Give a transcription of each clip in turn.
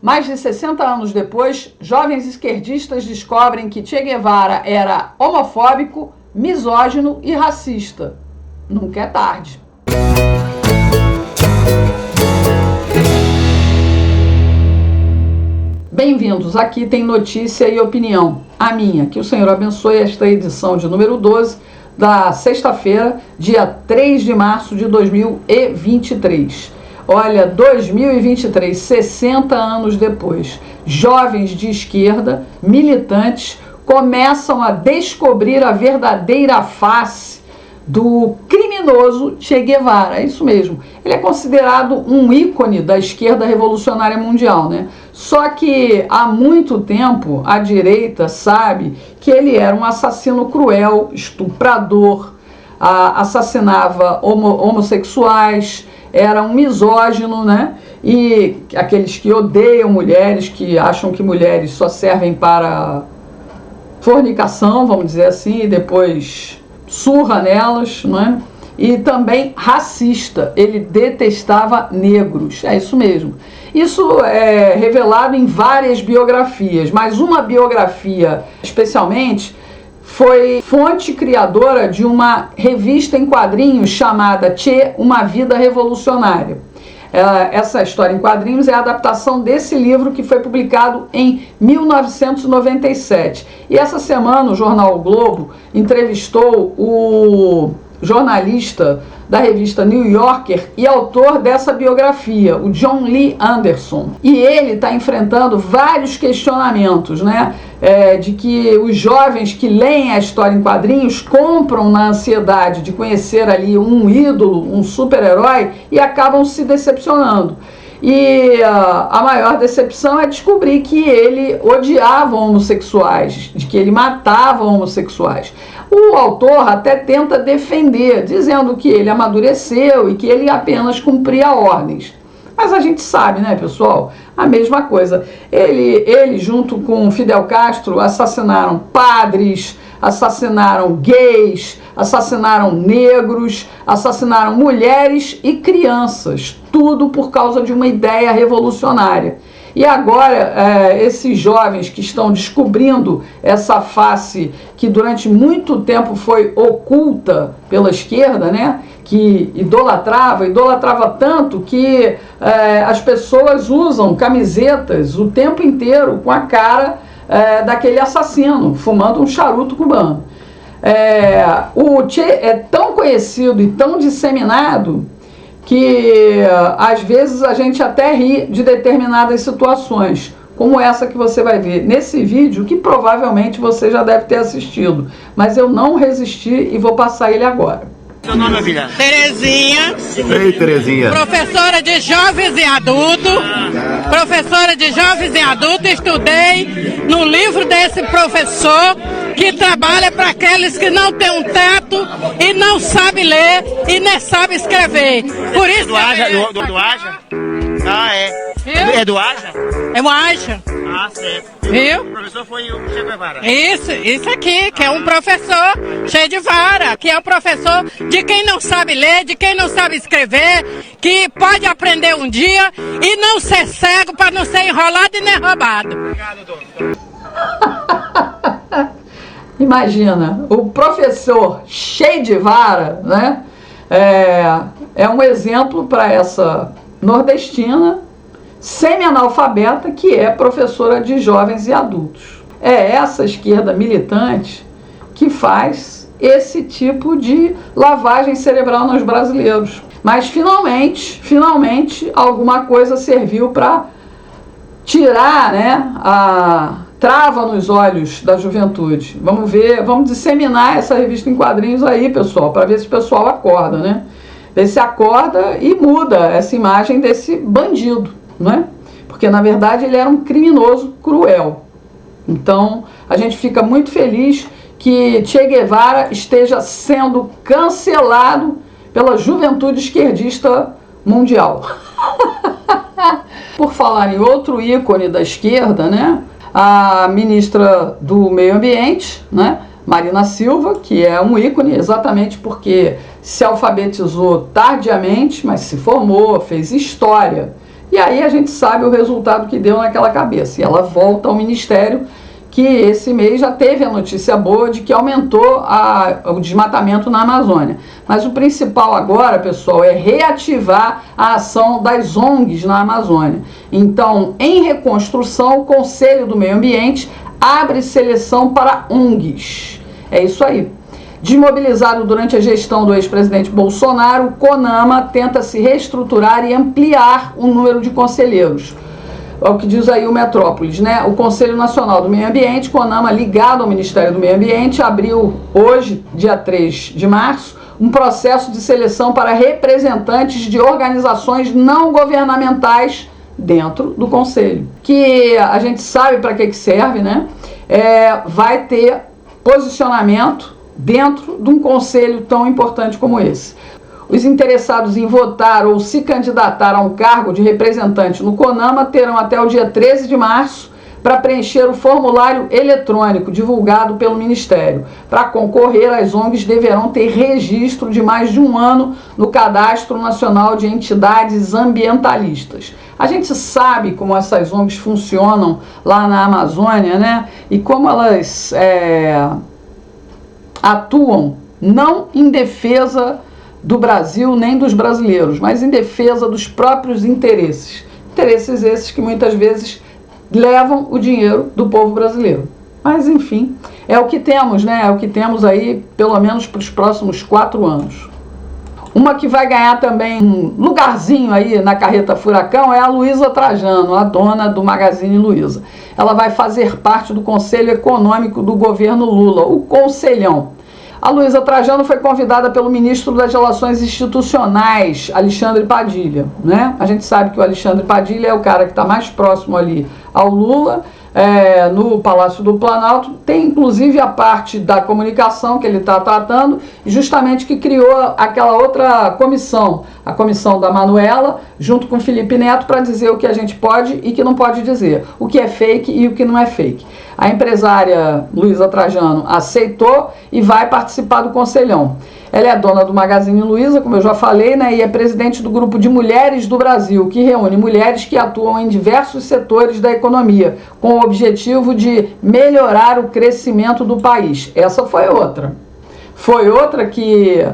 Mais de 60 anos depois, jovens esquerdistas descobrem que Che Guevara era homofóbico, misógino e racista. Nunca é tarde. Bem-vindos, aqui tem notícia e opinião, a minha. Que o Senhor abençoe esta edição de número 12 da sexta-feira, dia 3 de março de 2023. Olha, 2023, 60 anos depois, jovens de esquerda, militantes, começam a descobrir a verdadeira face do criminoso Che Guevara. É isso mesmo. Ele é considerado um ícone da esquerda revolucionária mundial, né? Só que há muito tempo a direita sabe que ele era um assassino cruel, estuprador, assassinava homossexuais, era um misógino, né? E aqueles que odeiam mulheres, que acham que mulheres só servem para fornicação, vamos dizer assim, e depois surra nelas, né? E também racista, ele detestava negros, é isso mesmo. Isso é revelado em várias biografias, mas uma biografia especialmente foi fonte criadora de uma revista em quadrinhos chamada Che, Uma Vida Revolucionária. Essa história em quadrinhos é a adaptação desse livro que foi publicado em 1997. E essa semana o jornal O Globo entrevistou o jornalista da revista New Yorker e autor dessa biografia, o John Lee Anderson. E ele está enfrentando vários questionamentos, né? De que os jovens que leem a história em quadrinhos compram na ansiedade de conhecer ali um ídolo, um super-herói, e acabam se decepcionando. E a maior decepção é descobrir que ele odiava homossexuais, de que ele matava homossexuais. O autor até tenta defender, dizendo que ele amadureceu e que ele apenas cumpria ordens. Mas a gente sabe, né, pessoal? A mesma coisa. Ele junto com Fidel Castro, assassinaram padres, assassinaram gays, assassinaram negros, assassinaram mulheres e crianças. Tudo por causa de uma ideia revolucionária. E agora, esses jovens que estão descobrindo essa face que durante muito tempo foi oculta pela esquerda, né? Que idolatrava tanto que as pessoas usam camisetas o tempo inteiro com a cara daquele assassino, fumando um charuto cubano. O Che é tão conhecido e tão disseminado que às vezes a gente até ri de determinadas situações, como essa que você vai ver nesse vídeo, que provavelmente você já deve ter assistido, mas eu não resisti e vou passar ele agora. Seu nome, minha filha? Terezinha. Ei, Terezinha. Professora de jovens e adultos. Professora de jovens e adultos. Estudei no livro desse professor que trabalha para aqueles que não têm um teto e não sabem ler e nem sabem escrever. Por isso do Aja? Ah, é. Viu? É do Aja? É um Aja. Ah, certo. Viu? O professor foi o Che Guevara. Isso aqui, que é um professor Che Guevara, que é o professor de quem não sabe ler, de quem não sabe escrever, que pode aprender um dia e não ser cego para não ser enrolado e nem roubado. Obrigado, doutor. Imagina, o professor Che Guevara, né? É um exemplo para essa nordestina semi-analfabeta que é professora de jovens e adultos. É essa esquerda militante que faz esse tipo de lavagem cerebral nos brasileiros. Mas finalmente alguma coisa serviu para tirar, né, a trava nos olhos da juventude. Vamos ver, vamos disseminar essa revista em quadrinhos aí, pessoal, para ver se o pessoal acorda, né? Ver se acorda e muda essa imagem desse bandido, não é? Porque na verdade ele era um criminoso cruel. Então a gente fica muito feliz que Che Guevara esteja sendo cancelado pela juventude esquerdista mundial. Por falar em outro ícone da esquerda, né? A ministra do Meio Ambiente, né? Marina Silva, que é um ícone exatamente porque se alfabetizou tardiamente, mas se formou, fez história E aí a gente sabe o resultado que deu naquela cabeça. E ela volta ao Ministério, que esse mês já teve a notícia boa de que aumentou o desmatamento na Amazônia. Mas o principal agora, pessoal, é reativar a ação das ONGs na Amazônia. Então, em reconstrução, o Conselho do Meio Ambiente abre seleção para ONGs. É isso aí. Desmobilizado durante a gestão do ex-presidente Bolsonaro, o CONAMA tenta se reestruturar e ampliar o número de conselheiros. É o que diz aí o Metrópolis, né? O Conselho Nacional do Meio Ambiente, CONAMA, ligado ao Ministério do Meio Ambiente, abriu hoje, dia 3 de março, um processo de seleção para representantes de organizações não governamentais dentro do Conselho. Que a gente sabe para que serve, né? Vai ter posicionamento dentro de um conselho tão importante como esse. Os interessados em votar ou se candidatar a um cargo de representante no CONAMA terão até o dia 13 de março para preencher o formulário eletrônico divulgado pelo Ministério. Para concorrer, as ONGs deverão ter registro de mais de um ano no Cadastro Nacional de Entidades Ambientalistas. A gente sabe como essas ONGs funcionam lá na Amazônia, né? E como elas atuam não em defesa do Brasil nem dos brasileiros, mas em defesa dos próprios interesses. Interesses esses que muitas vezes levam o dinheiro do povo brasileiro. Mas enfim, é o que temos, né? É o que temos aí, pelo menos para os próximos 4 anos. Uma que vai ganhar também um lugarzinho aí na carreta furacão é a Luísa Trajano, a dona do Magazine Luiza. Ela vai fazer parte do Conselho Econômico do governo Lula, o Conselhão. A Luísa Trajano foi convidada pelo ministro das Relações Institucionais, Alexandre Padilha, né? A gente sabe que o Alexandre Padilha é o cara que está mais próximo ali ao Lula, no Palácio do Planalto. Tem inclusive a parte da comunicação que ele está tratando, justamente que criou aquela outra comissão, a comissão da Manuela, junto com Felipe Neto, para dizer o que a gente pode e que não pode dizer, o que é fake e o que não é fake. A empresária Luísa Trajano aceitou e vai participar do Conselhão. Ela é dona do Magazine Luiza, como eu já falei, né, e é presidente do Grupo de Mulheres do Brasil, que reúne mulheres que atuam em diversos setores da economia, com o objetivo de melhorar o crescimento do país. Essa foi outra. Foi outra que,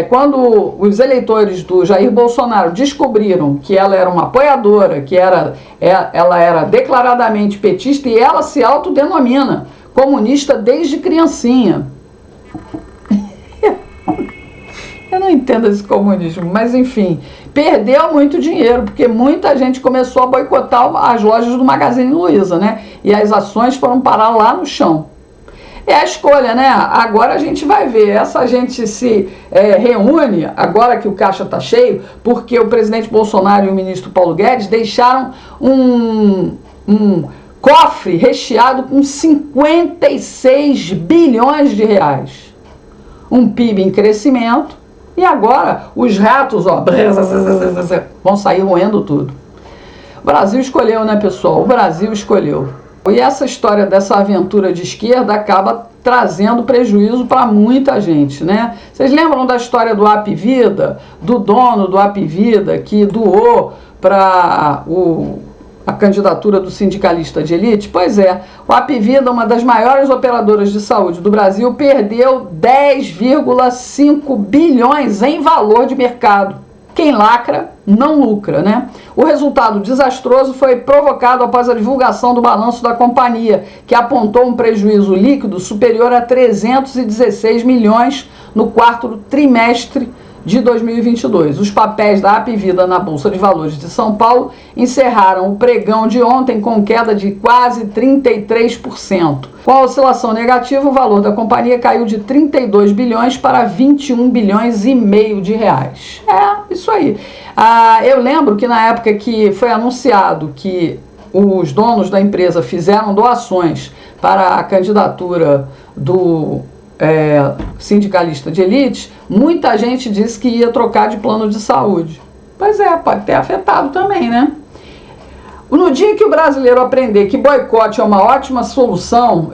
quando os eleitores do Jair Bolsonaro descobriram que ela era uma apoiadora, que ela era declaradamente petista, e ela se autodenomina comunista desde criancinha. Eu não entendo esse comunismo, mas enfim, perdeu muito dinheiro, porque muita gente começou a boicotar as lojas do Magazine Luiza, né? E as ações foram parar lá no chão. É a escolha, né? Agora a gente vai ver. Essa gente se reúne, agora que o caixa está cheio, porque o presidente Bolsonaro e o ministro Paulo Guedes deixaram um cofre recheado com 56 bilhões de reais. Um PIB em crescimento. E agora os ratos, ó, vão sair roendo tudo. O Brasil escolheu, né, pessoal? O Brasil escolheu. E essa história dessa aventura de esquerda acaba trazendo prejuízo para muita gente, né? Vocês lembram da história do Apvida, do dono do Apvida, que doou para a candidatura do sindicalista de elite? Pois é, o Apvida, uma das maiores operadoras de saúde do Brasil, perdeu 10,5 bilhões em valor de mercado. Quem lacra não lucra, né? O resultado desastroso foi provocado após a divulgação do balanço da companhia, que apontou um prejuízo líquido superior a 316 milhões no quarto trimestre de 2022. Os papéis da Apvida na Bolsa de Valores de São Paulo encerraram o pregão de ontem com queda de quase 33%. Com a oscilação negativa, o valor da companhia caiu de 32 bilhões para 21 bilhões e meio de reais. É, isso aí. Eu lembro que na época que foi anunciado que os donos da empresa fizeram doações para a candidatura do sindicalista de elite, muita gente disse que ia trocar de plano de saúde. Pois é, pode ter afetado também, né? No dia que o brasileiro aprender que boicote é uma ótima solução,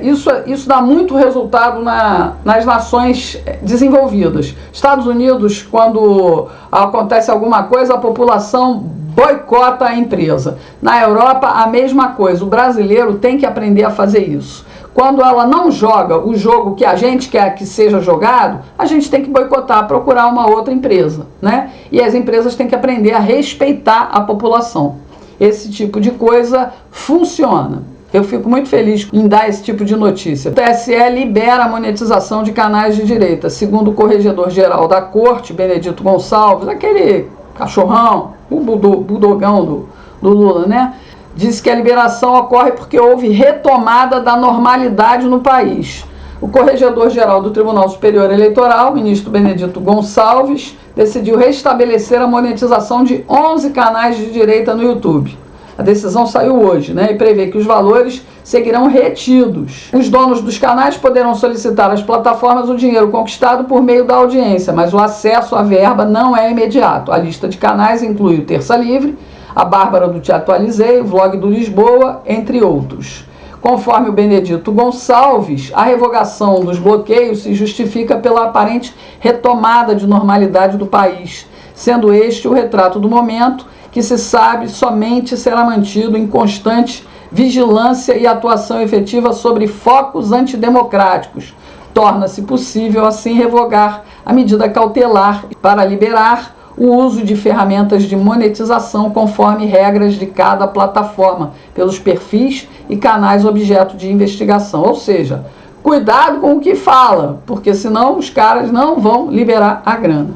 isso dá muito resultado nas nações desenvolvidas. Estados Unidos, quando acontece alguma coisa, a população boicota a empresa. Na Europa, a mesma coisa. O brasileiro tem que aprender a fazer isso. Quando ela não joga o jogo que a gente quer que seja jogado, a gente tem que boicotar, procurar uma outra empresa, né? E as empresas têm que aprender a respeitar a população. Esse tipo de coisa funciona. Eu fico muito feliz em dar esse tipo de notícia. O TSE libera a monetização de canais de direita. Segundo o corregedor-geral da Corte, Benedito Gonçalves, aquele cachorrão, o budogão do Lula, né? Disse que a liberação ocorre porque houve retomada da normalidade no país. O corregedor-geral do Tribunal Superior Eleitoral, ministro Benedito Gonçalves, decidiu restabelecer a monetização de 11 canais de direita no YouTube. A decisão saiu hoje, né, e prevê que os valores seguirão retidos. Os donos dos canais poderão solicitar às plataformas o dinheiro conquistado por meio da audiência, mas o acesso à verba não é imediato. A lista de canais inclui o Terça Livre, a Bárbara do Te Atualizei, o Vlog do Lisboa, entre outros. Conforme o Benedito Gonçalves, a revogação dos bloqueios se justifica pela aparente retomada de normalidade do país, sendo este o retrato do momento que se sabe somente será mantido em constante vigilância e atuação efetiva sobre focos antidemocráticos. Torna-se possível, assim, revogar a medida cautelar para liberar o uso de ferramentas de monetização conforme regras de cada plataforma, pelos perfis e canais objeto de investigação. Ou seja, cuidado com o que fala, porque senão os caras não vão liberar a grana.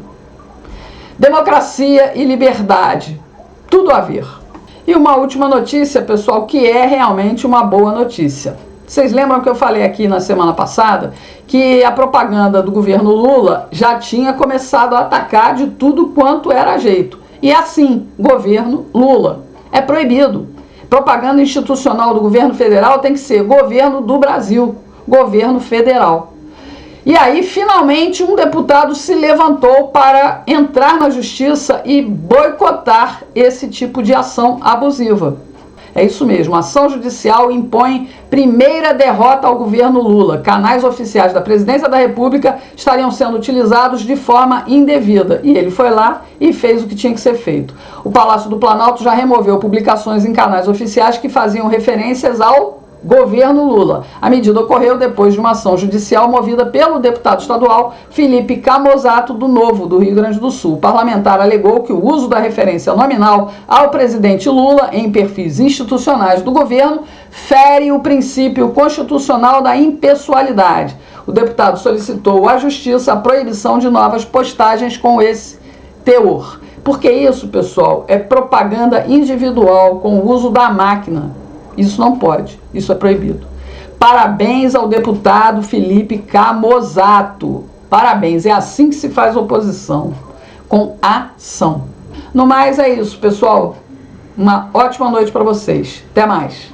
Democracia e liberdade, tudo a ver. E uma última notícia, pessoal, que é realmente uma boa notícia. Vocês lembram que eu falei aqui na semana passada que a propaganda do governo Lula já tinha começado a atacar de tudo quanto era jeito. E assim, governo Lula. É proibido. Propaganda institucional do governo federal tem que ser governo do Brasil, governo federal. E aí, finalmente, um deputado se levantou para entrar na justiça e boicotar esse tipo de ação abusiva. É isso mesmo, a ação judicial impõe primeira derrota ao governo Lula. Canais oficiais da Presidência da República estariam sendo utilizados de forma indevida. E ele foi lá e fez o que tinha que ser feito. O Palácio do Planalto já removeu publicações em canais oficiais que faziam referências ao governo Lula. A medida ocorreu depois de uma ação judicial movida pelo deputado estadual Felipe Camozato, do Novo, do Rio Grande do Sul. O parlamentar alegou que o uso da referência nominal ao presidente Lula em perfis institucionais do governo fere o princípio constitucional da impessoalidade. O deputado solicitou à Justiça a proibição de novas postagens com esse teor. Porque isso, pessoal, é propaganda individual com o uso da máquina. Isso não pode, isso é proibido. Parabéns ao deputado Felipe Camozato. Parabéns, é assim que se faz oposição, com ação. No mais é isso, pessoal. Uma ótima noite para vocês. Até mais.